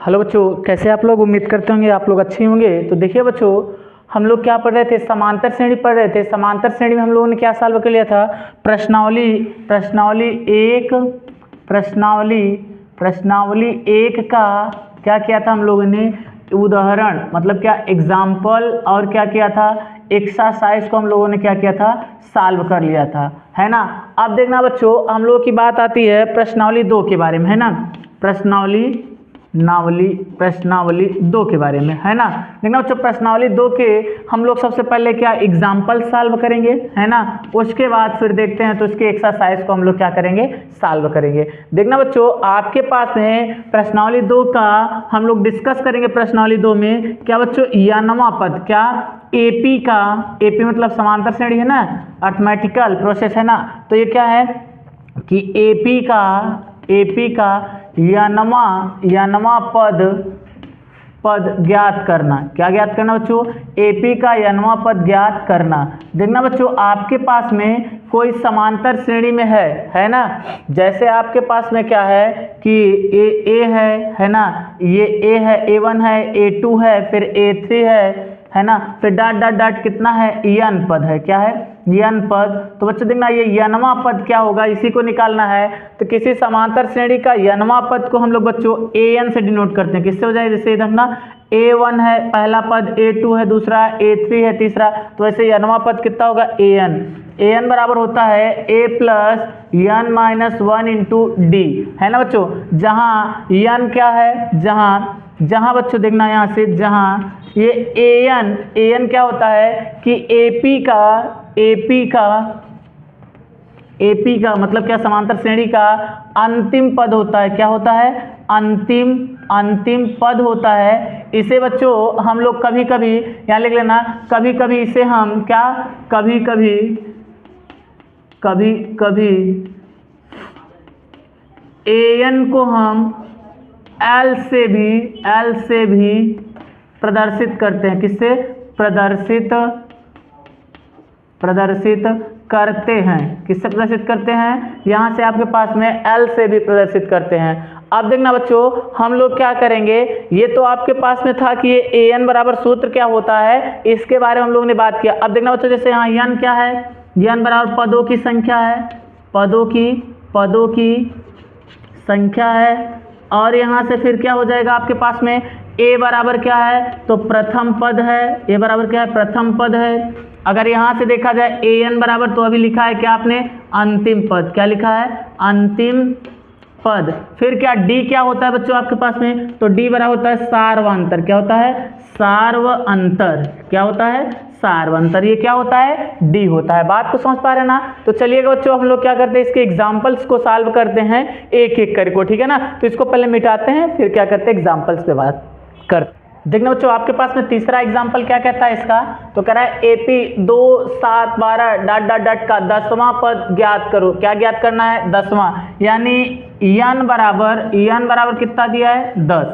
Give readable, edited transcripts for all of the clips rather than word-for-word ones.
Hello बच्चों, कैसे आप लोग? उम्मीद करते होंगे आप लोग अच्छे होंगे। तो देखिए बच्चों, हम लोग क्या पढ़ रहे थे? समांतर श्रेणी पढ़ रहे थे। समांतर श्रेणी में हम लोगों ने क्या सॉल्व कर लिया था? प्रश्नावली प्रश्नावली एक का क्या किया था हम लोगों ने? उदाहरण मतलब क्या, एग्जाम्पल, और क्या किया था? एक्सरसाइज को हम लोगों ने क्या किया था? सॉल्व कर लिया था, है ना। अब देखना बच्चों, हम लोगों की बात आती है प्रश्नावली 2 के बारे में, है ना। प्रश्नावली 2 के बारे में, है ना। देखना बच्चों, प्रश्नावली 2 के हम लोग सबसे पहले क्या एग्जाम्पल सॉल्व करेंगे, है ना। उसके बाद फिर देखते हैं तो इसके एक्सरसाइज को हम लोग क्या करेंगे? सॉल्व करेंगे। देखना बच्चों, आपके पास में प्रश्नावली 2 का हम लोग डिस्कस करेंगे। प्रश्नावली 2 में क्या बच्चों? यनवा पद, क्या? एपी का, एपी मतलब समांतर श्रेणी है ना, अर्थमेटिकल प्रोसेस है ना। तो ये क्या है कि एपी का यनवा पद ज्ञात करना। क्या ज्ञात करना बच्चों? एपी का यनवा पद ज्ञात करना। देखना बच्चों, आपके पास में कोई समांतर श्रेणी में है ना। जैसे आपके पास में क्या है कि ए है ना, ये ए है, A1 है, A2 है, फिर A3 है ना, फिर डॉट डॉट डॉट कितना है? यन पद है। क्या है? यन पद। तो बच्चों देखना, ये यनवा पद क्या होगा, इसी को निकालना है। तो किसी समांतर श्रेणी का यनवा पद को हम लोग बच्चों an से डिनोट करते हैं। किससे हो जाएगा? जैसे देखना, A1 है पहला पद, A2 है दूसरा, A3 है तीसरा, तो ऐसे यनवा पद कितना होगा? an बराबर होता है a plus N minus 1 into D, है ना बच्चों। जहाँ यन क्या है, जहाँ बच्चों देखना यहाँ से, जहाँ ये an क्या होता है कि एपी का मतलब क्या? समांतर श्रेणी का अंतिम पद होता है। क्या होता है? अंतिम पद होता है। इसे बच्चों हम लोग कभी कभी यहाँ लिख लेना, कभी कभी इसे हम क्या, कभी an को हम L से भी प्रदर्शित करते हैं। किससे प्रदर्शित करते हैं? किससे प्रदर्शित करते हैं? यहाँ से आपके पास में L से भी प्रदर्शित करते हैं। अब देखना बच्चों, हम लोग क्या करेंगे, ये तो आपके पास में था कि ये an बराबर सूत्र क्या होता है, इसके बारे में हम लोगों ने बात किया। अब देखना बच्चों, जैसे यहाँ n क्या है? n बराबर पदों की संख्या है, पदों की संख्या है। और यहाँ से फिर क्या हो जाएगा आपके पास में? a बराबर क्या है? तो प्रथम पद है। a बराबर क्या है? प्रथम पद है। अगर यहाँ से देखा जाए an बराबर, तो अभी लिखा है क्या आपने? अंतिम पद। क्या लिखा है? अंतिम पद। फिर क्या d क्या होता है बच्चों आपके पास में? तो d बराबर होता है सार्वंतर। क्या होता है? सार्वंतर। क्या होता है? सार्वंतर। ये क्या होता है? d होता है। बात को समझ पा रहे हैं ना? तो चलिएगा बच्चों, हम लोग क्या करते हैं, इसके एग्जाम्पल्स को सॉल्व करते हैं एक एक करके, ठीक है ना। तो इसको पहले मिटाते हैं, फिर क्या करते हैं, एग्जाम्पल्स पे बात करते हैं। देखना बच्चों, आपके पास में तीसरा एग्जाम्पल क्या कहता है इसका? तो कह रहा है एपी 2 7 12 डॉट डॉट डॉट का 10वां पद ज्ञात करो। क्या ज्ञात करना है? 10वां, यानी यन बराबर कितना दिया है? 10,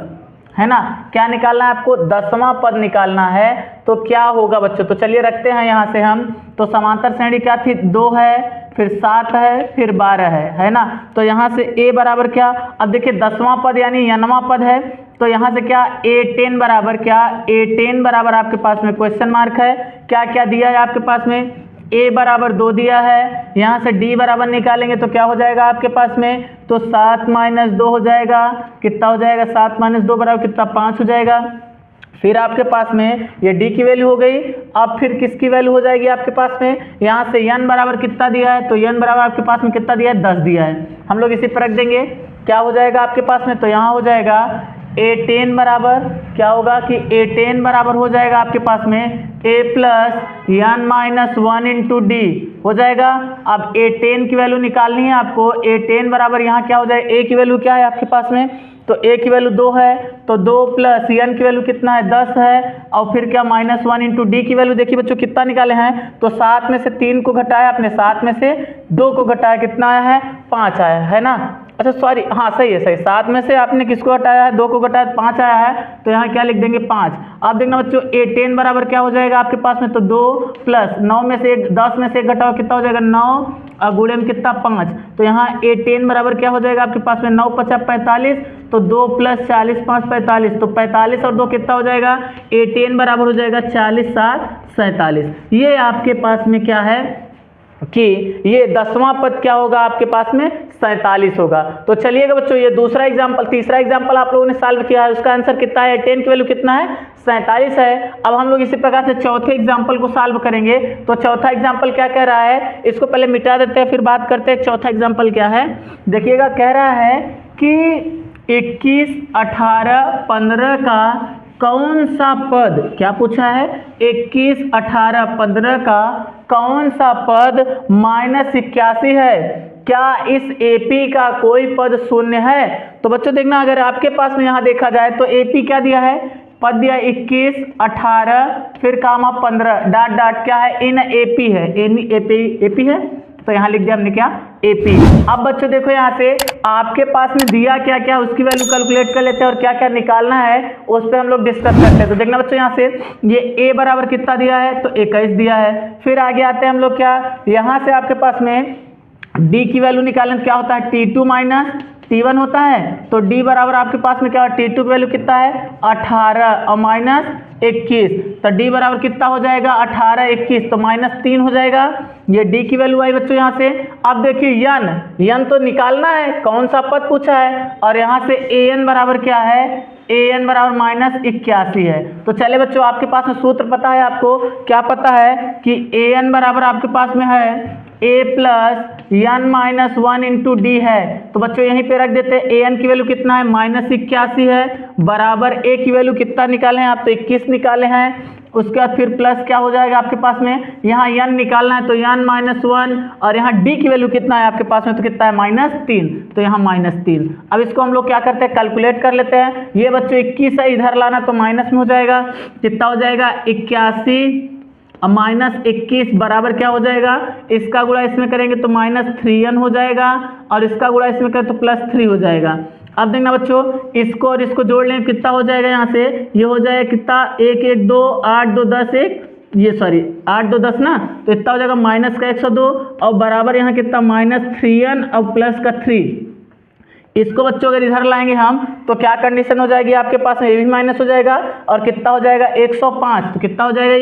है ना। क्या निकालना है आपको? 10वां पद निकालना है। तो क्या होगा बच्चों? तो चलिए रखते हैं यहाँ से हम। तो समांतर श्रेणी क्या थी? 2 है, फिर 7 है, फिर 12 है ना। तो यहाँ से a बराबर क्या? अब देखिए 10वां पद यानी यनवां पद है, तो यहाँ से क्या a10 बराबर क्या? a10 बराबर आपके पास में क्वेश्चन मार्क है। क्या क्या दिया है आपके पास में? a बराबर 2 दिया है। यहाँ से d बराबर निकालेंगे तो क्या हो जाएगा आपके पास में? तो 7 माइनस 2 हो जाएगा। कितना हो जाएगा? 7 माइनस 2 बराबर कितना? 5 हो जाएगा। फिर आपके पास में ये d की वैल्यू हो गई। अब फिर किसकी वैल्यू हो जाएगी आपके पास में? यहाँ से n बराबर कितना दिया है? तो n बराबर आपके पास में कितना दिया है? 10 दिया है। हम लोग इसी पर रख देंगे। क्या हो जाएगा आपके पास में? तो यहाँ हो जाएगा a10 बराबर क्या होगा कि a10 बराबर हो जाएगा आपके पास में a plus N minus 1 into D हो जाएगा। अब a10 की वैल्यू निकालनी है आपको। a10 बराबर यहाँ क्या हो जाएगा? a की वैल्यू क्या है आपके पास में? तो a की वैल्यू 2 है, तो 2 प्लस n की वैल्यू कितना है? 10 है। और फिर क्या? माइनस 1 इंटू डी की वैल्यू देखिए बच्चों कितना निकाले हैं? तो 7 में से 3 को घटाया आपने, 7 में से 2 को घटाया, कितना आया है? 5 आया है ना। अच्छा सॉरी, हाँ सही है, सही। 7 में से आपने किसको हटाया है? 2 को घटाया, 5 आया है। तो यहाँ क्या लिख देंगे? 5। अब देखना बच्चों, a10 बराबर क्या हो जाएगा आपके पास में? तो 2 प्लस 9 में से 10 में से 1 घटाओ, कितना हो जाएगा? 9। और गुणे में कितना 5, तो यहाँ A10 बराबर क्या हो जाएगा आपके पास में 9 5 45, तो 2 + 40 5 45, तो 45 और 2 कितना हो जाएगा, A10 बराबर हो जाएगा 40 7 47। ये आपके पास में क्या है कि ये 10वां पद क्या होगा आपके पास में 47 होगा। तो चलिएगा बच्चों, ये दूसरा एग्जाम्पल, तीसरा एग्जाम्पल आप लोगों ने सॉल्व किया है, उसका आंसर कितना है, 10 की वैल्यू कितना है 47 है। अब हम लोग इसी प्रकार से चौथे एग्जाम्पल को सॉल्व करेंगे। तो चौथा एग्जाम्पल क्या कह रहा है, इसको पहले मिटा देते हैं फिर बात करते हैं चौथा एग्जाम्पल क्या है। देखिएगा, कह रहा है कि 21 18 15 का कौन सा पद, क्या पूछा है, 21 18 15 का कौन सा पद -81 है, क्या इस AP का कोई पद शून्य है। तो बच्चों देखना, अगर आपके पास में यहाँ देखा जाए तो AP क्या दिया है, पद दिया 21 18 फिर कामा 15 डॉट डॉट क्या है, इन AP है, AP है, तो यहाँ लिख दिया हमने क्या, AP। अब बच्चों देखो यहाँ से आपके पास में दिया क्या क्या, उसकी वैल्यू कैलकुलेट कर लेते हैं और क्या क्या निकालना है उस पर हम लोग डिस्कस करते हैं। तो देखना बच्चों, यहाँ से ये A बराबर कितना दिया है, तो 21 दिया है। फिर आगे आते हैं हम लोग क्या, यहाँ से आपके पास में D की वैल्यू निकालने क्या होता है, T2 - T1 होता है। तो D बराबर आपके पास में क्या है, T2 की वैल्यू कितना है 18 और -21, तो D बराबर कितना हो जाएगा 18 21, तो -3 हो जाएगा। ये D की वैल्यू आई बच्चों यहाँ से। अब देखिए n तो निकालना है, कौन सा पद पूछा है, और यहाँ से AN बराबर क्या है, AN बराबर -81 है। तो चले बच्चों, आपके पास में सूत्र पता है, आपको क्या पता है कि AN बराबर आपके पास में है A + n - 1 × D है। तो बच्चों यहीं पे रख देते हैं, AN की वैल्यू कितना है -81 है, बराबर A की वैल्यू कितना निकाले हैं आप, तो 21 निकाले हैं। उसके बाद फिर प्लस क्या हो जाएगा आपके पास में, यहाँ n निकालना है तो n - 1, और यहाँ D की वैल्यू कितना है आपके पास में, तो कितना है -3, तो यहाँ -3। अब इसको हम लोग क्या करते हैं, कैलकुलेट कर लेते हैं। ये बच्चों 21 है, इधर लाना तो माइनस में हो जाएगा, कितना हो जाएगा 81 और -21 बराबर क्या हो जाएगा, इसका गुणा इसमें करेंगे तो -3n हो जाएगा, और इसका गुणा इसमें करें तो +3 हो जाएगा। अब देखना बच्चों, इसको और इसको जोड़ लें, कितना हो जाएगा, यहाँ से ये हो जाएगा कितना, 1 1 2 8 2 10 1, ये सॉरी 8 2 10 ना, तो इतना हो जाएगा -102, और बराबर यहाँ कितना -3n और +3। इसको बच्चों अगर इधर लाएंगे हम तो क्या कंडीशन हो जाएगी आपके पास में, ये भी माइनस हो जाएगा, और कितना हो जाएगा 105, तो कितना हो जाएगा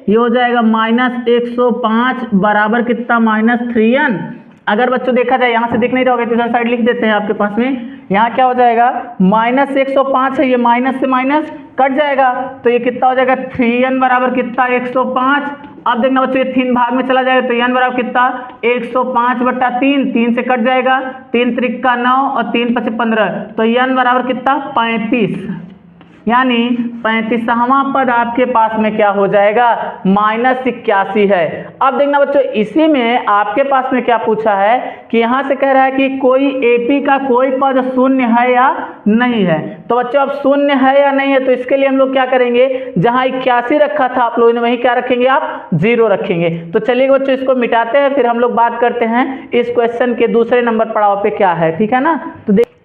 ये हो जाएगा -105 बराबर कितना -3n। अगर बच्चों देखा जाए, यहाँ से दिख नहीं रहा होगा तो इधर साइड लिख देते हैं आपके पास में, यहाँ क्या हो जाएगा -105 है, ये माइनस से माइनस कट जाएगा, तो ये कितना हो जाएगा 3n बराबर कितना 105। अब देखना बच्चों, ये 3 भाग में चला जाएगा, तो n बराबर कितना 105/3, 3 से कट जाएगा, 3 त्रिक का 9 और 3 5 15, तो n बराबर कितना 35, यानी 35वां पद आपके पास में क्या हो जाएगा -81 है। अब देखना बच्चों, इसी में आपके पास में क्या पूछा है कि यहाँ से कह रहा है कि कोई AP का कोई पद शून्य है या नहीं है। तो बच्चों अब शून्य है या नहीं है, तो इसके लिए हम लोग क्या करेंगे, जहाँ 81 रखा था आप लोगों ने वहीं क्या रखेंगे, आप 0 रखेंगे। तो चलिए बच्चों, इसको मिटाते हैं, फिर हम लोग बात करते हैं इस क्वेश्चन के दूसरे नंबर पड़ाव पे क्या है, ठीक है ना।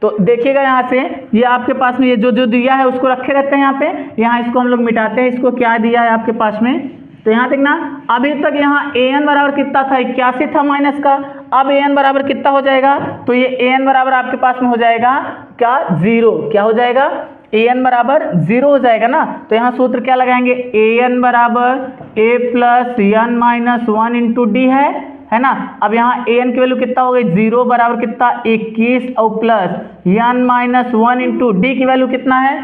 तो देखिएगा, यहाँ से ये आपके पास में ये जो दिया है उसको रखे रहते हैं यहाँ पे, यहाँ इसको हम लोग मिटाते हैं, इसको क्या दिया है आपके पास में। तो यहाँ देखना, अभी तक यहाँ AN बराबर कितना था 81 था माइनस का, अब AN बराबर कितना हो जाएगा, तो ये AN बराबर आपके पास में हो जाएगा क्या 0, क्या हो जाएगा AN बराबर 0 हो जाएगा ना। तो यहाँ सूत्र क्या लगाएंगे, AN बराबर A + n - 1 × D है ना। अब यहाँ AN की वैल्यू कितना हो गई, 0 बराबर कितना 21 और प्लस n - 1 × D की वैल्यू कितना है,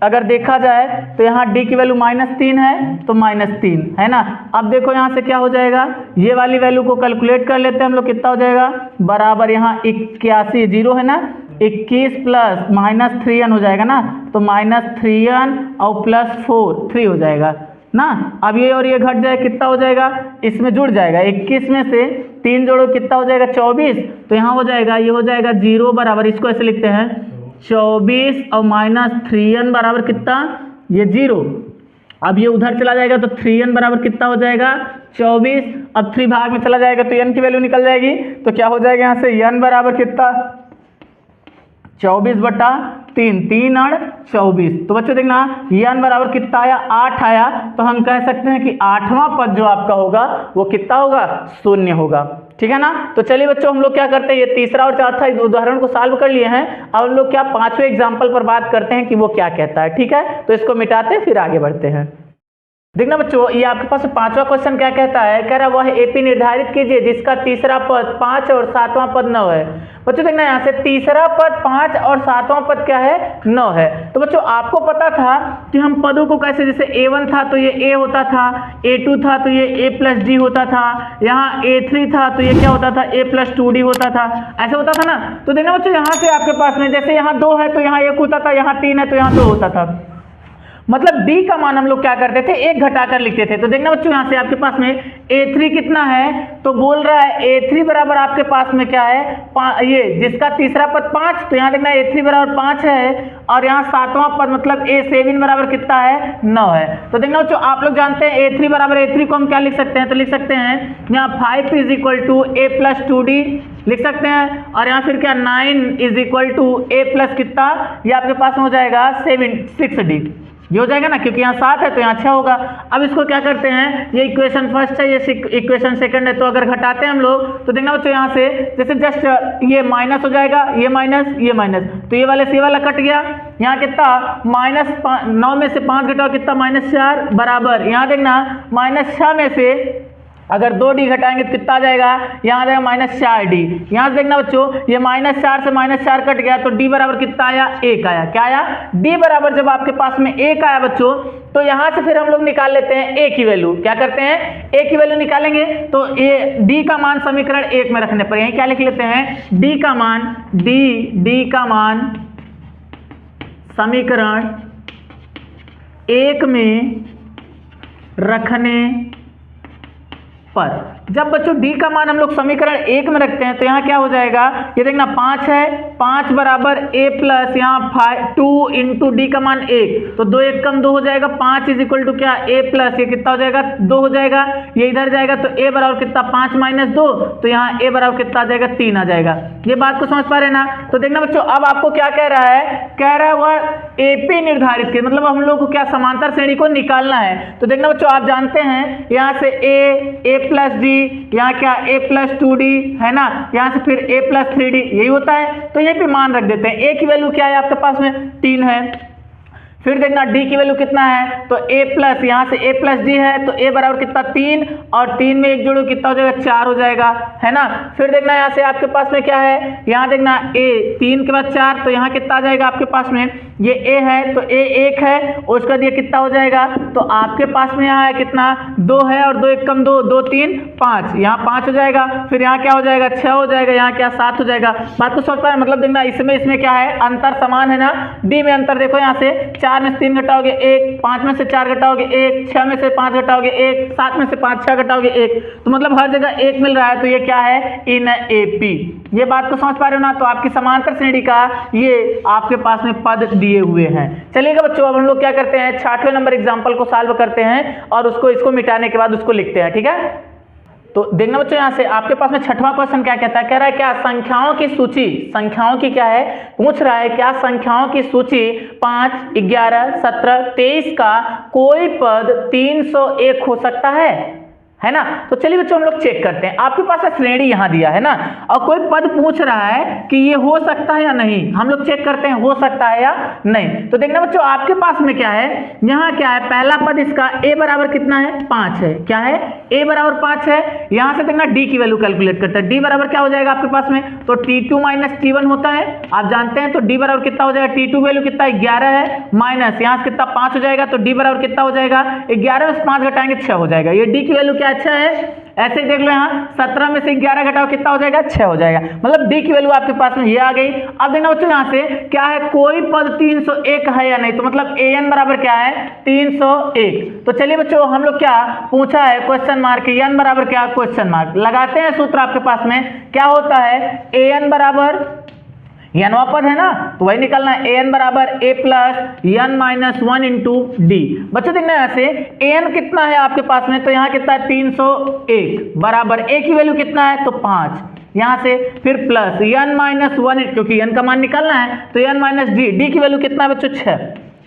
अगर देखा जाए तो यहाँ D की वैल्यू -3 है, तो -3 है ना। अब देखो यहाँ से क्या हो जाएगा, ये वाली वैल्यू को कैलकुलेट कर लेते हैं हम लोग, कितना हो जाएगा बराबर यहाँ 81, 0 है ना, 21 प्लस -3n हो जाएगा ना, तो -3n और +4 3 हो जाएगा ना। अब ये और ये घट जाए, कितना हो जाएगा, इसमें जुड़ जाएगा, 21 में से 3 जोड़ो कितना हो जाएगा 24, तो यहाँ हो जाएगा, ये हो जाएगा 0 बराबर, इसको ऐसे लिखते हैं 24 और -3n बराबर कितना, ये 0। अब ये उधर चला जाएगा तो 3n बराबर कितना हो जाएगा 24, अब 3 भाग में चला जाएगा तो n की वैल्यू निकल जाएगी, तो क्या हो जाएगा यहाँ से n बराबर कितना 24/3, 3 और 24। तो बच्चों देखना n बराबर कितना आया, 8 आया। तो हम कह सकते हैं कि 8वां पद जो आपका होगा वो कितना होगा, 0 होगा। ठीक है ना। तो चलिए बच्चों हम लोग क्या करते हैं, ये तीसरा और चौथा उदाहरण को सॉल्व कर लिए हैं। अब हम लोग क्या 5वें एग्जाम्पल पर बात करते हैं कि वो क्या कहता है। ठीक है, तो इसको मिटाते फिर आगे बढ़ते हैं। देखना बच्चों, ये आपके पास 5वां क्वेश्चन क्या कहता है, कह रहा वह एपी निर्धारित कीजिए जिसका तीसरा पद 5 और 7वां पद 9 है। बच्चों देखना यहाँ से तीसरा पद 5 और 7वां पद क्या है, 9 है। तो बच्चों आपको पता था कि हम पदों को कैसे, जैसे A1 था तो ये A होता था, A2 था तो ये A + D होता था, यहाँ A3 था तो ये क्या होता था, A + 2D होता था, ऐसे होता था ना। तो देखना बच्चों यहाँ से आपके पास में जैसे यहाँ 2 है तो यहाँ 1 होता था, यहाँ 3 है तो यहाँ 2 होता था। मतलब D का मान हम लोग क्या करते थे, 1 घटाकर लिखते थे। तो देखना बच्चों यहाँ से आपके पास में A3 कितना है, तो बोल रहा है A3 बराबर आपके पास में क्या है, ये जिसका तीसरा पद 5, तो यहाँ देखना A3 बराबर 5 है, और यहाँ 7वां पद मतलब A7 बराबर कितना है, 9 है। तो देखना बच्चों आप लोग जानते हैं A3 बराबर A3 को हम क्या लिख सकते हैं, तो लिख सकते हैं यहाँ 5 = A + 2D लिख सकते हैं, और यहाँ फिर क्या 9 = A + कितना, ये आपके पास में हो जाएगा 6D, ये हो जाएगा ना, क्योंकि यहाँ 7 है तो यहाँ 6 होगा। अब इसको क्या करते हैं, ये इक्वेशन फर्स्ट है, ये इक्वेशन सेकंड है, तो अगर घटाते हैं हम लोग तो देखना बच्चों यहाँ से जैसे जस्ट ये माइनस हो जाएगा, ये माइनस ये माइनस, तो ये वाले से वाला कट गया। यहाँ कितना -9 में से 5 घटाओ कितना, -4 बराबर, यहाँ देखना -6 में से अगर 2D घटाएंगे तो कितना आ जाएगा, यहाँ आ जाएगा -4D। यहाँ से देखना बच्चों ये -4 से -4 कट गया तो D बराबर कितना आया, 1 आया। क्या आया, D बराबर जब आपके पास में 1 आया बच्चों, तो यहाँ से फिर हम लोग निकाल लेते हैं A की वैल्यू। क्या करते हैं, A की वैल्यू निकालेंगे तो D का मान समीकरण 1 में रखने पर यहीं क्या लिख लेते हैं, D का मान समीकरण 1 में रखने पर। जब बच्चों D का मान हम लोग समीकरण 1 में रखते हैं तो यहाँ क्या हो जाएगा, ये देखना 5 है, 5 बराबर A प्लस यहाँ 2 × D का मान 1, तो 2 1 कम 2 हो जाएगा, 5 = क्या A प्लस ये कितना हो जाएगा, 2 हो जाएगा, ये इधर जाएगा तो A बराबर कितना 5 - 2, तो यहाँ A बराबर कितना आ जाएगा, 3 आ जाएगा। ये बात को समझ पा रहे ना। तो देखना बच्चों अब आपको क्या कह रहा है, कह रहा है वह AP निर्धारित के, मतलब हम लोग को क्या समांतर श्रेणी को निकालना है। तो देखना बच्चों आप जानते हैं यहाँ से A + D, यहाँ क्या A + 2D है ना, यहाँ से फिर A + 3D यही होता है। तो ये भी मान रख देते हैं। A की वैल्यू क्या है आपके पास में, 3 है। फिर देखना D की वैल्यू कितना है, तो A प्लस यहाँ से A + D है तो A बराबर कितना 3, और 3 में 1 जोड़ो कितना हो जाएगा, 4 हो जाएगा, है ना। फिर देखना यहाँ से आपके पास में क्या है, यहाँ देखना A 3 के बाद 4, तो यहाँ कितना आ जाएगा आपके पास में, ये A है तो A 1 है, और उसका ये कितना हो जाएगा, तो आपके पास में यहाँ है कितना 2 है, और 2 1 कम 2, 2 3 5, यहाँ 5 हो जाएगा। फिर यहाँ क्या हो जाएगा, 6 हो जाएगा, यहाँ क्या 7 हो जाएगा। बात को समझ पा रहे, मतलब देखना इसमें क्या है, अंतर समान है ना। D में अंतर देखो, यहाँ से 4 में से 3 घटाओगे 1, 5 में से 4 घटाओगे 1, 6 में से 5 घटाओगे 1, 7 में से 5 6 घटाओगे 1, तो मतलब हर जगह 1 मिल रहा है, तो ये क्या है, इन AP। ये बात को समझ पा रहे हो ना। तो आपकी समांतर श्रेणी का ये आपके पास में पद दिए हुए हैं। चलिएगा बच्चों अब हम लोग क्या करते हैं, 66वें नंबर एग्जाम्पल को सॉल्व करते हैं, और इसको मिटाने के बाद उसको लिखते हैं। ठीक है, तो देखना बच्चों यहाँ से आपके पास में 6वां क्वेश्चन क्या कहता है, कह रहा है क्या संख्याओं की सूची, संख्याओं की क्या है, पूछ रहा है क्या संख्याओं की सूची 5 11 17 23 का कोई पद 301 हो सकता है ना। तो चलिए बच्चों हम लोग चेक करते हैं। आपके पास श्रेणी यहाँ दिया है ना, और कोई पद पूछ रहा है कि ये हो सकता है या नहीं, हम लोग चेक करते हैं हो सकता है या नहीं। तो देखना बच्चों आपके पास में क्या है, यहाँ क्या है, पहला पद इसका A बराबर कितना है, 5 है। क्या है, A बराबर 5 है। यहाँ से देखना D की वैल्यू कैलकुलेट करते हैं। D बराबर क्या हो जाएगा आपके पास में, तो T2 - T1 होता है, आप जानते हैं। तो D बराबर कितना हो जाएगा, T2 वैल्यू कितना 11 है, माइनस यहाँ से कितना 5 हो जाएगा, तो D बराबर कितना हो जाएगा, 11 में से 5 घटाएंगे 6 हो जाएगा। ये D की वैल्यू क्या अच्छा है, ऐसे ही देख लो, यहाँ 17 में से 11 घटाओ कितना हो जाएगा, 6 हो जाएगा। मतलब D की वैल्यू आपके पास में ये आ गई। अब देखना बच्चों यहाँ से क्या है, कोई पद 301 है या नहीं, तो मतलब AN बराबर क्या है, 301। तो चलिए बच्चों हम लोग क्या पूछा है, क्वेश्चन मार्क, N बराबर क्या, क्वेश्चन मार्क लगाते हैं। सूत्र आपके पास में क्या होता है, AN बराबर nवां पद है ना, तो वही निकालना है। AN बराबर A + N - 1 × D। बच्चों देखना यहाँ से AN कितना है आपके पास में, तो यहाँ कितना है 301 बराबर A की वैल्यू कितना है, तो 5, यहाँ से फिर प्लस n माइनस 1, क्योंकि n का मान निकालना है तो n माइनस डी की वैल्यू कितना है बच्चों 6,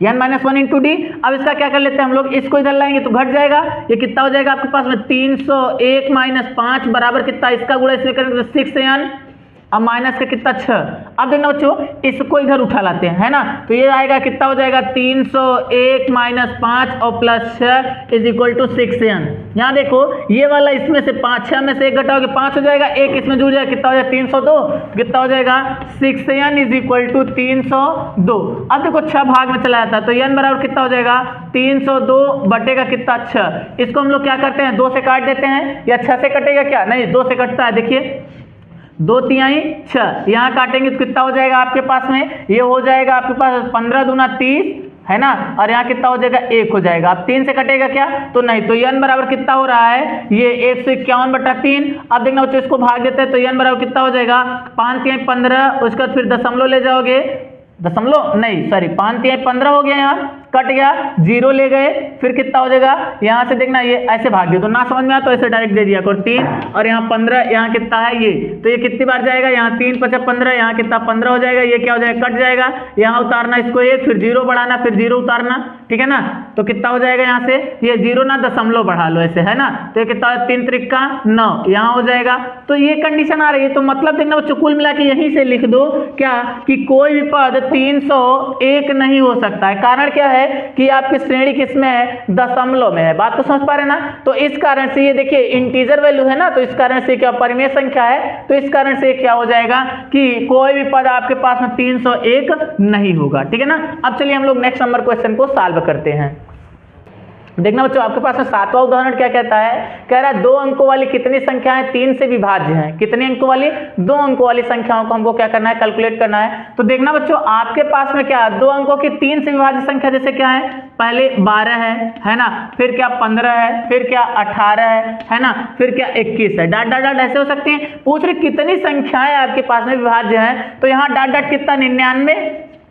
n माइनस 1 इंटू डी। अब इसका क्या कर लेते हैं हम लोग, इसको इधर लाएंगे तो घट जाएगा, ये कितना हो जाएगा आपके पास में 301 माइनस 5 बराबर कितना, इसका गुणा इसमें करेंगे तो 6n, अब माइनस का कितना 6। अब देखना बच्चों इसको इधर उठा लाते हैं, है ना, तो ये आएगा कितना हो जाएगा 301 माइनस 5 और plus 6 is equal to 6n। यहाँ देखो ये वाला इसमें से 5, 6 में से 1 घटाओगे 5 हो जाएगा, 1 इसमें जुड़ जाएगा, कितना हो जाएगा 302, कितना हो जाएगा 6n इज इक्वल टू 302। अब देखो 6 भाग में चला जाता है तो n बराबर कितना हो जाएगा 302 बटेगा कितना 6। इसको हम लोग क्या करते हैं 2 से काट देते हैं, या 6 से कटेगा क्या, नहीं 2 से कटता है, देखिए 2 तिहाई 6, यहाँ काटेंगे तो कितना हो जाएगा आपके पास में, ये हो जाएगा आपके पास 15 दूना 30, है ना, और यहाँ कितना हो जाएगा 1 हो जाएगा। अब 3 से कटेगा क्या, तो नहीं, तो n बराबर कितना हो रहा है, ये 151/3। अब देखना बच्चों इसको भाग देते हैं तो n बराबर कितना हो जाएगा 5 तिहाई 15, उसके बाद फिर दशमलव ले जाओगे, दशमलव नहीं सॉरी 5 तिहाई 15 हो गया, यहाँ कट गया, 0 ले गए, फिर कितना हो जाएगा, यहाँ से देखना ये ऐसे भाग दिया तो ना समझ में आया तो ऐसे डायरेक्ट दे दिया करो 3, और यहाँ 15, यहाँ कितना है ये, तो ये कितनी बार जाएगा, यहाँ 3 5 15, यहाँ कितना 15 हो जाएगा, ये क्या हो जाएगा कट जाएगा, यहाँ उतारना इसको 1, फिर 0 बढ़ाना, फिर 0 उतारना, ठीक है ना, तो कितना हो जाएगा यहाँ से, ये 0 ना दशमलव बढ़ा लो ऐसे, है ना, तो ये कितना 3 त्रिक 9 यहाँ हो जाएगा। तो ये कंडीशन आ रही है, तो मतलब देखना बच्चों कुल मिला के यहीं से लिख दो क्या, कि कोई भी पद 301 नहीं हो सकता है। कारण क्या है कि आपकी श्रेणी किसमें है, दशमलव में है। बात को समझ पा रहे ना, तो इस कारण से ये देखिए इंटीजर वैल्यू है ना, तो इस कारण से क्या परिमेय संख्या है, तो इस कारण से क्या हो जाएगा कि कोई भी पद आपके पास में 301 नहीं होगा, ठीक है ना। अब चलिए हम लोग नेक्स्ट नंबर क्वेश्चन को सॉल्व करते हैं। देखना बच्चों आपके पास में 7वां उदाहरण क्या कहता है, कह रहा है 2 अंकों वाली कितनी संख्याएं 3 से विभाज्य हैं, कितने अंकों वाली, 2 अंकों वाली संख्याओं को हमको क्या करना है, कैलकुलेट करना है। तो देखना बच्चों आपके पास में क्या 2 अंकों की 3 से विभाज्य संख्या जैसे क्या है, पहले 12 है ना, फिर क्या 15 है, फिर क्या 18 है ना, फिर क्या 21 है, डाट डाट डाट ऐसे हो सकते हैं। पूछ रहे कितनी संख्याएं आपके पास में विभाज्य हैं, तो यहाँ डाट डाट कितना 99,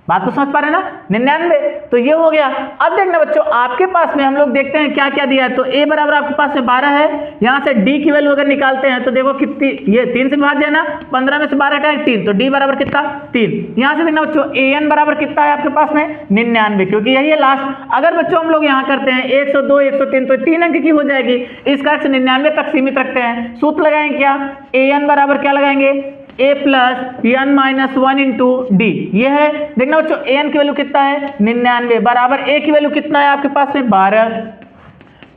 बात को समझ पा रहे हैं ना, 99, तो ये हो गया। अब देखना बच्चों आपके पास में हम लोग देखते हैं क्या क्या दिया है, तो a बराबर आपके पास में 12 है, यहाँ से d की वैल्यू अगर निकालते हैं तो देखो कितनी, ये 3 से विभाज्य है ना, 15 में से 12 हटाए 3, तो d बराबर कितना 3। यहाँ से देखना बच्चों an बराबर कितना है आपके पास में 99, क्योंकि यही है लास्ट। अगर बच्चों हम लोग यहाँ करते हैं 102 103 तो 3 अंक की हो जाएगी, इस कारण से 99 तक सीमित रखते हैं। सूत्र लगाएंगे क्या, an बराबर क्या लगाएंगे, a plus n minus 1 into D, ये है। देखना बच्चों an की वैल्यू कितना है 99 बराबर a की वैल्यू कितना है आपके पास में 12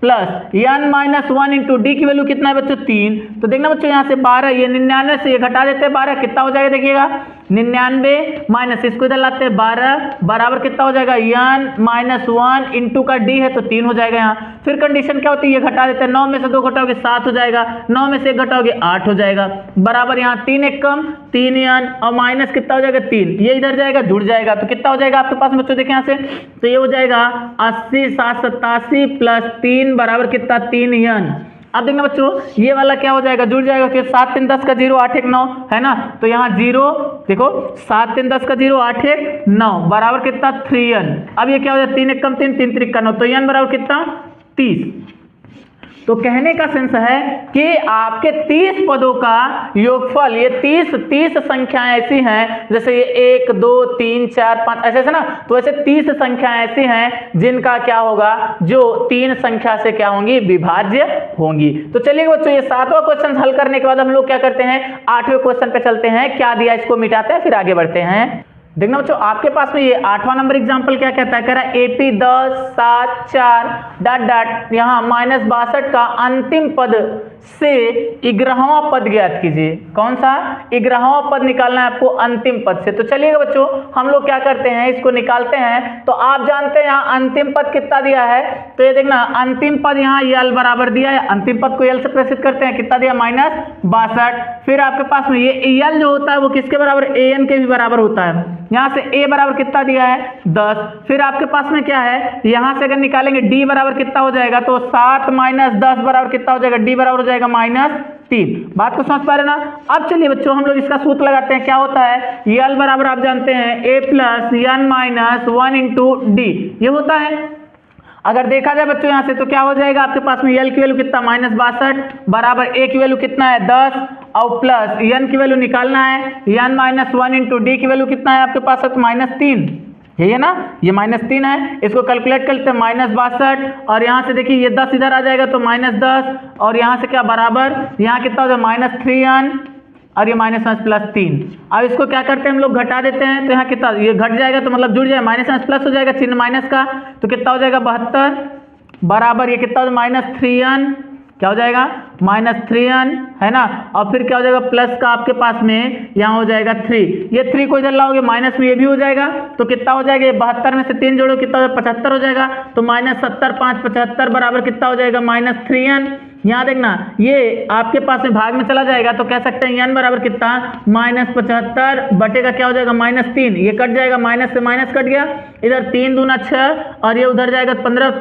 plus n minus 1 into D की वैल्यू कितना है बच्चों 3। तो देखना बच्चों यहाँ से 12, ये 99 से ये घटा देते हैं 12, कितना हो जाएगा देखिएगा 99 माइनस इसको इधर लाते हैं 12 बराबर कितना हो जाएगा n माइनस 1 इंटू का d है तो 3 हो जाएगा। यहाँ फिर कंडीशन क्या होती है, ये घटा देते हैं, 9 में से 2 घटाओगे 7 हो जाएगा, 9 में से 1 घटाओगे 8 हो जाएगा, बराबर यहाँ 3 एक कम 3 n और माइनस कितना हो जाएगा 3, ये इधर जाएगा जुड़ जाएगा, तो कितना हो जाएगा आपके पास बच्चों देखें यहाँ से, तो ये हो जाएगा 80 7 87 प्लस 3 बराबर कितना 3 n। अब देखना बच्चों ये वाला क्या हो जाएगा, जुड़ जाएगा, कि 7 3 10 का 0 8 1 9 है ना, तो यहाँ 0 देखो 7 3 10 का 0 8 1 9 बराबर कितना 3n। अब ये क्या हो जाएगा 3 एक कम 3 3 त्रिक का 9, तो n बराबर कितना 30। तो कहने का सेंस है कि आपके 30 पदों का योगफल, ये 30 संख्याएं ऐसी हैं, जैसे ये 1 2 3 4 5 ऐसे है ना, तो ऐसे 30 संख्याएं ऐसी हैं जिनका क्या होगा, जो 3 संख्या से क्या होंगी, विभाज्य होंगी। तो चलिए बच्चों ये 7वां क्वेश्चन हल करने के बाद हम लोग क्या करते हैं, 8वें क्वेश्चन पे चलते हैं। क्या दिया इसको मिटाते हैं फिर आगे बढ़ते हैं। देखना बच्चों आपके पास में ये 8वां नंबर एग्जाम्पल क्या कहता है, कह रहा है AP 10 7 4 डाट डाट यहाँ -62 का अंतिम पद से 11वां पद ज्ञात कीजिए। कौन सा 11वां पद निकालना है आपको अंतिम पद से। तो चलिएगा बच्चों हम लोग क्या करते हैं, इसको निकालते हैं। तो आप जानते हैं यहाँ अंतिम पद कितना दिया है, तो ये देखना अंतिम पद यहाँ l बराबर दिया है, अंतिम पद को l से प्रेषित करते हैं, कितना दिया -62। फिर आपके पास में ये l जो होता है वो किसके बराबर, an के भी बराबर होता है। यहाँ से a बराबर कितना दिया है 10। फिर आपके पास में क्या है, यहाँ से अगर निकालेंगे d बराबर कितना हो जाएगा, तो 7 - 10 बराबर कितना हो जाएगा, d बराबर हो जाएगा -3। बात को समझ पा रहे ना। अब चलिए बच्चों हम लोग इसका सूत्र लगाते हैं। क्या होता है, l बराबर आप जानते हैं a plus n minus 1 into D, ये होता है। अगर देखा जाए बच्चों यहाँ से तो क्या हो जाएगा आपके पास में l की वैल्यू कितना -62 बराबर a की वैल्यू कितना है 10 और प्लस n की वैल्यू निकालना है, n माइनस 1 इंटू डी की वैल्यू कितना है आपके पास, तो -3, यही है ना, ये -3 है। इसको कैलकुलेट करते हैं, -62, और यहाँ से देखिए ये 10 इधर आ जाएगा तो -10, और यहाँ से क्या बराबर, यहाँ कितना हो जाएगा -3n, और ये -1 प्लस 3। अब इसको क्या करते हैं हम लोग, घटा देते हैं, तो यहाँ कितना, ये घट जाएगा तो मतलब जुड़ जाएगा, -1 प्लस हो जाएगा, चिन्ह माइनस का, तो कितना हो जाएगा 72, बराबर ये कितना हो जाएगा -3n, क्या हो जाएगा -3n, है ना, और फिर क्या हो जाएगा प्लस का आपके पास में यहाँ हो जाएगा 3, ये 3 को इधर लाओगे माइनस में ये भी हो जाएगा, तो कितना हो जाएगा, 72 में से 3 जोड़ो कितना हो जाएगा 75 हो जाएगा, तो -70 5 75 बराबर कितना हो जाएगा -3n। यहाँ देखना ये आपके पास में भाग में चला जाएगा तो कह सकते हैं n बराबर कितना -75 बटेगा क्या हो जाएगा -3, ये कट जाएगा, माइनस से माइनस कट गया, इधर 3 दूना 6 और ये उधर जाएगा 15,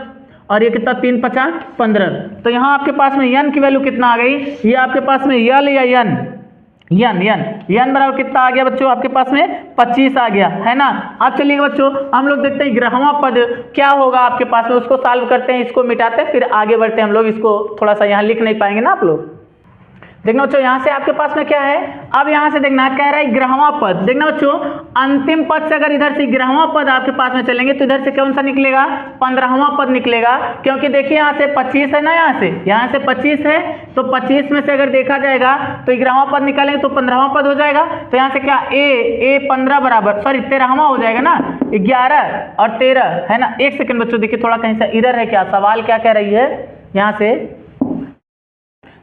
और ये कितना 3 5 15, तो यहाँ आपके पास में n की वैल्यू कितना आ गई, ये आपके पास में यल या n बराबर कितना आ गया बच्चों, आपके पास में 25 आ गया, है ना। अब चलिए बच्चों हम लोग देखते हैं ग्रहवा पद क्या होगा आपके पास में, उसको सॉल्व करते हैं, इसको मिटाते हैं, फिर आगे बढ़ते हैं हम लोग, इसको थोड़ा सा यहाँ लिख नहीं पाएंगे ना आप लोग। देखना बच्चों यहाँ से आपके पास में क्या है, अब यहाँ से देखना कह रहा है ग्रहवा पद, देखना बच्चों अंतिम पद से अगर इधर से ग्रहवा पद आपके पास में चलेंगे तो इधर से कौन सा निकलेगा, 15वां पद निकलेगा, क्योंकि देखिए यहाँ से 25 है ना, यहाँ से 25 है, तो 25 में से अगर देखा जाएगा तो ग्रहवा पद निकालेंगे तो 15वां पद हो जाएगा, तो यहाँ से क्या a 15 बराबर, सॉरी 13वां हो जाएगा ना, 11 और 13, है ना। एक सेकंड बच्चों देखिए थोड़ा कहीं से इधर है क्या, सवाल क्या कह रही है यहाँ से,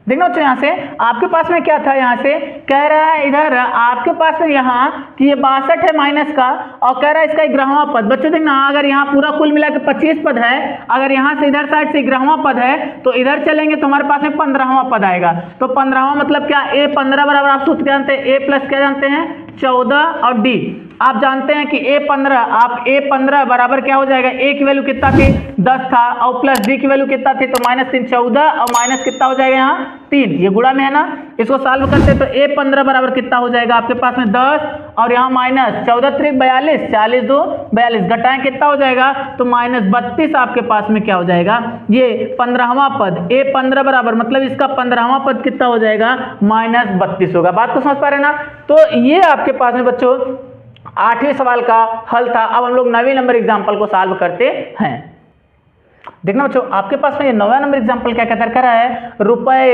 देखना बच्चों यहाँ से आपके पास में क्या था, यहाँ से कह रहा है इधर आपके पास में यहाँ कि ये 62 है माइनस का, और कह रहा है इसका ग्रहवा पद। बच्चों देखना अगर यहाँ पूरा कुल मिला के 25 पद है, अगर यहाँ से इधर साइड से ग्रहवा पद है तो इधर चलेंगे तो हमारे पास में 15वां पद आएगा, तो 15वां मतलब क्या, a 15 बराबर आप सूत्र क्या जानते हैं, a प्लस क्या जानते हैं 14, और d आप जानते हैं कि a 15 बराबर क्या हो जाएगा, a की वैल्यू कितना थी 10 था, और प्लस d की वैल्यू कितना थी तो -3 14, और माइनस कितना हो जाएगा यहाँ 3, ये गुणा में है ना, इसको सॉल्व करते हैं तो a 15 बराबर कितना हो जाएगा आपके पास में 10, और यहाँ माइनस 14 3 42, 40 2 42, घटाएं कितना हो जाएगा तो -32 आपके पास में क्या हो जाएगा, ये 15वां पद a 15 बराबर मतलब इसका 15वां पद कितना हो जाएगा -32 होगा। बात को समझ पा रहे ना, तो ये आपके पास में बच्चों 8वें सवाल का हल था। अब हम लोग 9वें नंबर एग्जाम्पल को सॉल्व करते हैं। देखना बच्चों आपके पास में ये 9वां नंबर एग्जाम्पल क्या कहता कर रहा है, रुपए,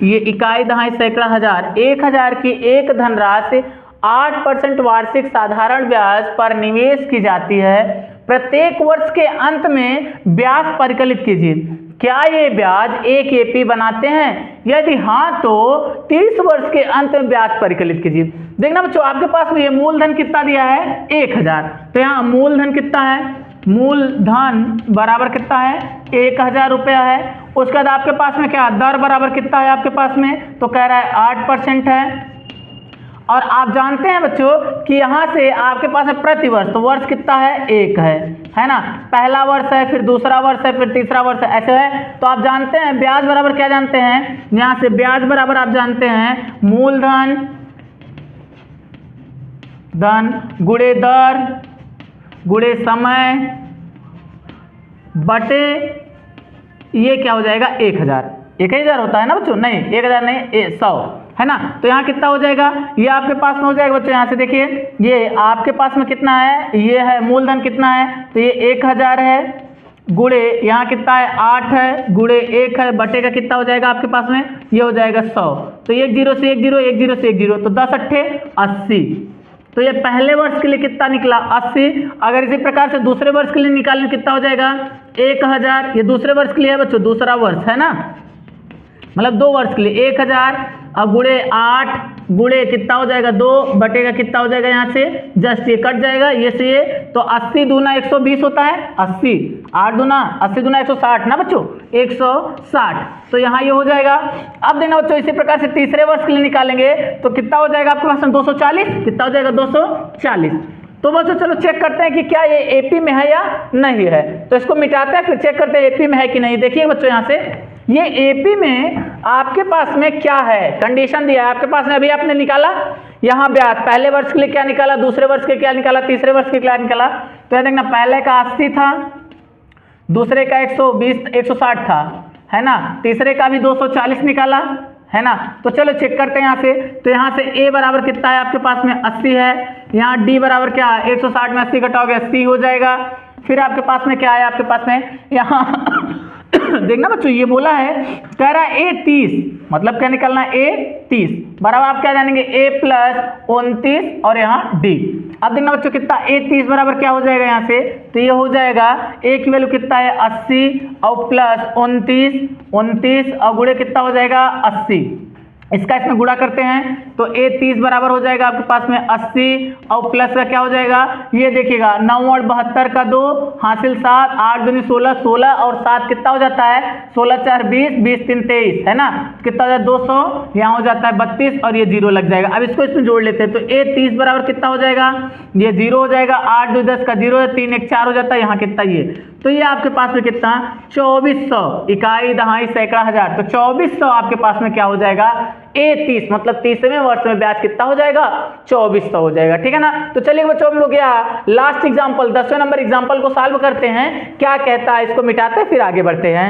ये इकाई दहाई सैकड़ा हजार, 1000 की एक धनराशि 8% वार्षिक साधारण ब्याज पर निवेश की जाती है, प्रत्येक वर्ष के अंत में ब्याज परिकलित कीजिए, क्या ये ब्याज एक एपी बनाते हैं, यदि हाँ तो 30 वर्ष के अंत में ब्याज परिकलित कीजिए। देखना बच्चों आपके पास में ये मूलधन कितना दिया है 1000, तो यहाँ मूलधन कितना है, मूलधन बराबर कितना है 1000 रुपया है। उसके बाद आपके पास में क्या दर बराबर कितना है आपके पास में, तो कह रहा है 8% है, और आप जानते हैं बच्चों कि यहाँ से आपके पास है प्रति वर्ष, तो वर्ष कितना है 1 है ना, पहला वर्ष है फिर दूसरा वर्ष है फिर तीसरा वर्ष है, ऐसे है। तो आप जानते हैं ब्याज बराबर क्या जानते हैं, यहाँ से ब्याज बराबर आप जानते हैं मूलधन धन गुणे दर गुणे समय बटे ये क्या हो जाएगा 1000 होता है ना बच्चों, नहीं 1000 नहीं 100 है ना, तो यहाँ कितना हो जाएगा, ये आपके पास में हो जाएगा बच्चों, यहाँ से देखिए ये आपके पास में कितना है, ये है मूलधन कितना है, तो ये 1000 है, गुणे यहाँ कितना है 8 है, गुणे 1 है, बटे का कितना हो जाएगा आपके पास में, ये हो जाएगा 100, तो 1 0 से 1 0 1 0 से 1 0, तो 10 8 80, तो ये पहले वर्ष के लिए कितना निकला 80। अगर इसी प्रकार से दूसरे वर्ष के लिए निकालें कितना हो जाएगा 1000, ये दूसरे वर्ष के लिए है बच्चों, दूसरा वर्ष है ना, मतलब 2 वर्ष के लिए 1000, अब गुणे 8 गुणे कितना हो जाएगा 2, बटे का कितना हो जाएगा यहाँ से जस्ट ये कट जाएगा ये से ये, तो 80 दूना 120 होता है 80, 8 दूना 80 दूना 160 ना बच्चों 160, तो यहाँ ये हो जाएगा। अब देखना बच्चों इसी प्रकार से तीसरे वर्ष के लिए निकालेंगे तो कितना हो जाएगा आपके पास 240, कितना हो जाएगा 240। तो बच्चों चलो चेक करते हैं कि क्या ये एपी में है या नहीं है, तो इसको मिटाते हैं फिर चेक करते हैं एपी में है कि नहीं। देखिए बच्चों यहाँ से ये एपी में आपके पास में क्या है, कंडीशन दिया है आपके पास में, अभी आपने निकाला यहाँ ब्याज, पहले वर्ष के लिए क्या निकाला, दूसरे वर्ष के क्या निकाला, तीसरे वर्ष के क्या निकाला, तो देखना पहले का 80 था, दूसरे का 120 160 था, है ना, तीसरे का भी 240 निकाला, है ना। तो चलो चेक करते हैं यहाँ से। तो यहाँ से a बराबर कितना है आपके पास में 80 है, यहाँ d बराबर क्या है 160 में 80 घटाओगे 80 हो जाएगा। फिर आपके पास में क्या है आपके पास में यहाँ देखना बच्चों, ये बोला है कह रहा है a 30, मतलब क्या निकलना है a 30 बराबर आप क्या जानेंगे a प्लस 29 और यहाँ d। अब देखना बच्चों कितना a 30 बराबर क्या हो जाएगा यहाँ से, तो ये हो जाएगा a की वैल्यू कितना है 80 और प्लस 29 और गुणे कितना हो जाएगा 80। इसका इसमें गुणा करते हैं तो a 30 बराबर हो जाएगा आपके पास में 80 और प्लस का क्या हो जाएगा, ये देखिएगा 9 और 72 का 2 हासिल 7, 8 दूनी 16, 16 और 7 कितना हो जाता है 16 4 20, 20 3 23 है ना, कितना हो जाता है 200, यहाँ हो जाता है 32 और ये 0 लग जाएगा। अब इसको इसमें जोड़ लेते हैं तो a 30 बराबर कितना हो जाएगा, ये 0 हो जाएगा, 8 2 10 का 0 है, 3 1 4 हो जाता है, यहाँ कितना ये, तो ये आपके पास में कितना 2400, इकाई दहाई सैकड़ा हजार, तो 2400 आपके पास में क्या हो जाएगा a 30, मतलब 30वें वर्ष में ब्याज कितना हो जाएगा 2400 हो जाएगा। ठीक है ना। तो चलिए बच्चों हम लोग यहाँ लास्ट एग्जांपल 10वें नंबर एग्जांपल को सॉल्व करते हैं, क्या कहता है इसको मिटाते हैं फिर आगे बढ़ते हैं।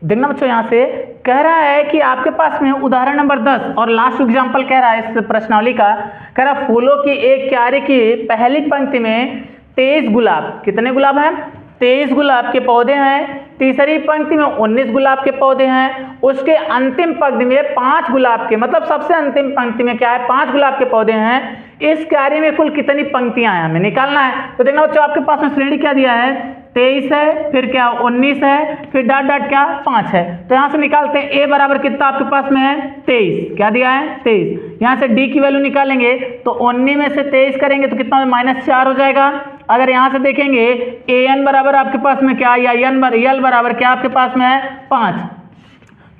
देखना बच्चों यहाँ से कह रहा है कि आपके पास में उदाहरण नंबर 10 और लास्ट एग्जांपल कह रहा है इस प्रश्नावली का, कह रहा फूलों की एक क्यारी की पहली पंक्ति में 23 गुलाब, कितने गुलाब हैं 23 गुलाब के पौधे हैं, तीसरी पंक्ति में 19 गुलाब के पौधे हैं, उसके अंतिम पंक्ति में 5 गुलाब के, मतलब सबसे अंतिम पंक्ति में क्या है 5 गुलाब के पौधे हैं। इस क्यारी में कुल कितनी पंक्तियां हैं हमें निकालना है। तो देखना बच्चों आपके पास में श्रेणी क्या दिया है 23 है, फिर क्या 19 है, फिर डॉट डॉट क्या 5 है। तो यहाँ से निकालते हैं a बराबर कितना आपके पास में है 23, क्या दिया है 23। यहाँ से d की वैल्यू निकालेंगे तो 19 में से 23 करेंगे तो कितना -4 हो जाएगा। अगर यहाँ से देखेंगे an बराबर आपके पास में क्या या l बराबर क्या आपके पास में है 5,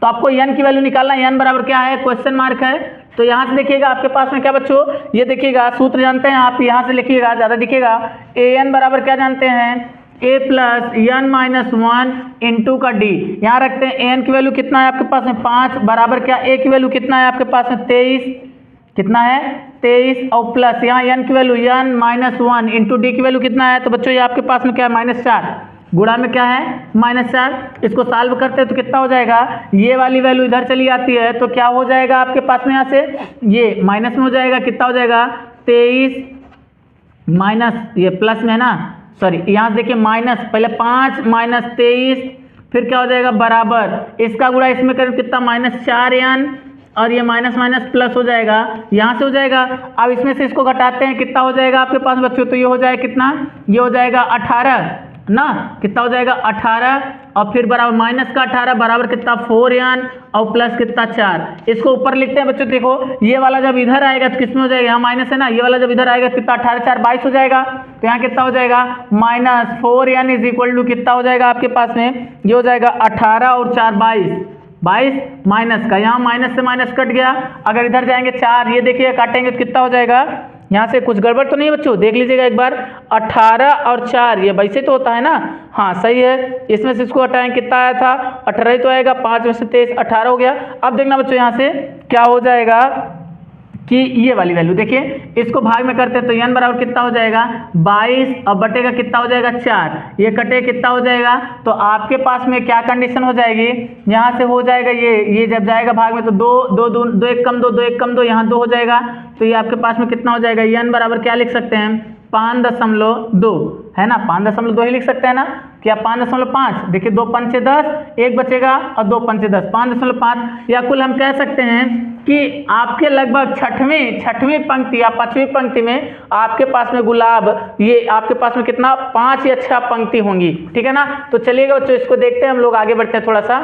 तो आपको n की वैल्यू निकालना है, n बराबर क्या है क्वेश्चन मार्क है। तो यहाँ से देखिएगा आपके पास में क्या बच्चों, ये देखिएगा सूत्र जानते हैं आप, यहाँ से लिखिएगा ज़्यादा दिखेगा, an बराबर क्या जानते हैं a plus n minus 1 into का d, यहाँ रखते हैं an की वैल्यू कितना है आपके पास में 5 बराबर क्या a की वैल्यू कितना है आपके पास में 23, कितना है 23 और प्लस यहाँ n की value n minus 1 into D की वैल्यू कितना है, तो बच्चों ये आपके पास में क्या है -4, गुणा में क्या है -4। इसको सॉल्व करते हैं तो कितना हो जाएगा, ये वाली वैल्यू इधर चली आती है तो क्या हो जाएगा आपके पास में यहाँ से ये माइनस में हो जाएगा, कितना हो जाएगा 23 माइनस ये प्लस में है ना, सॉरी यहाँ से देखिए माइनस, पहले 5 माइनस 23 फिर क्या हो जाएगा बराबर, इसका गुणा इसमें करें कितना -4n और ये माइनस माइनस प्लस हो जाएगा, यहाँ से हो जाएगा। अब इसमें से इसको घटाते हैं कितना हो जाएगा आपके पास बच्चों, तो ये हो जाएगा कितना, ये हो जाएगा 18 ना, कितना हो जाएगा 18 और फिर बराबर माइनस का 18 बराबर कितना 4n और प्लस कितना 4। इसको ऊपर लिखते हैं बच्चों, देखो ये वाला जब इधर आएगा तो किसमें हो जाएगा, यहाँ माइनस है ना, ये वाला जब इधर आएगा कितना 18 4 22 हो जाएगा, तो यहाँ कितना हो जाएगा -4n इज इक्वल टू कितना हो जाएगा आपके पास में, ये हो जाएगा 18 और 4 22 माइनस का, यहाँ माइनस से माइनस कट गया, अगर इधर जाएंगे 4, ये देखिए काटेंगे तो कितना हो जाएगा, यहाँ से कुछ गड़बड़ तो नहीं बच्चों, देख लीजिएगा एक बार 18 और 4 ये वैसे तो होता है ना, हाँ सही है, इसमें से इसको हटाएं कितना आया था 18 ही तो आएगा, 5 में से 23 18 हो गया। अब देखना बच्चों यहाँ से क्या हो जाएगा कि ये वाली वैल्यू देखिए, इसको भाग में करते हैं तो n बराबर कितना हो जाएगा 22 और बटे का कितना हो जाएगा 4, ये कटे कितना हो जाएगा, तो आपके पास में क्या कंडीशन हो जाएगी, यहाँ से हो जाएगा ये जब जाएगा भाग में तो 2 1 कम 2 2 1 कम 2 यहाँ 2 हो जाएगा, तो ये आपके पास में कितना हो जाएगा, n बराबर क्या लिख सकते हैं 5.2 है ना, 5.2 ही लिख सकते हैं ना, क्या 5.5, देखिए 2 पंचे 10, 1 बचेगा और 2 पंचे 10 5.5, या कुल हम कह सकते हैं कि आपके लगभग छठवीं पंक्ति या 5वीं पंक्ति में आपके पास में गुलाब, ये आपके पास में कितना 5 या 6 पंक्ति होंगी। ठीक है ना। तो चलिएगा बच्चों इसको देखते हैं हम लोग, आगे बढ़ते हैं थोड़ा सा।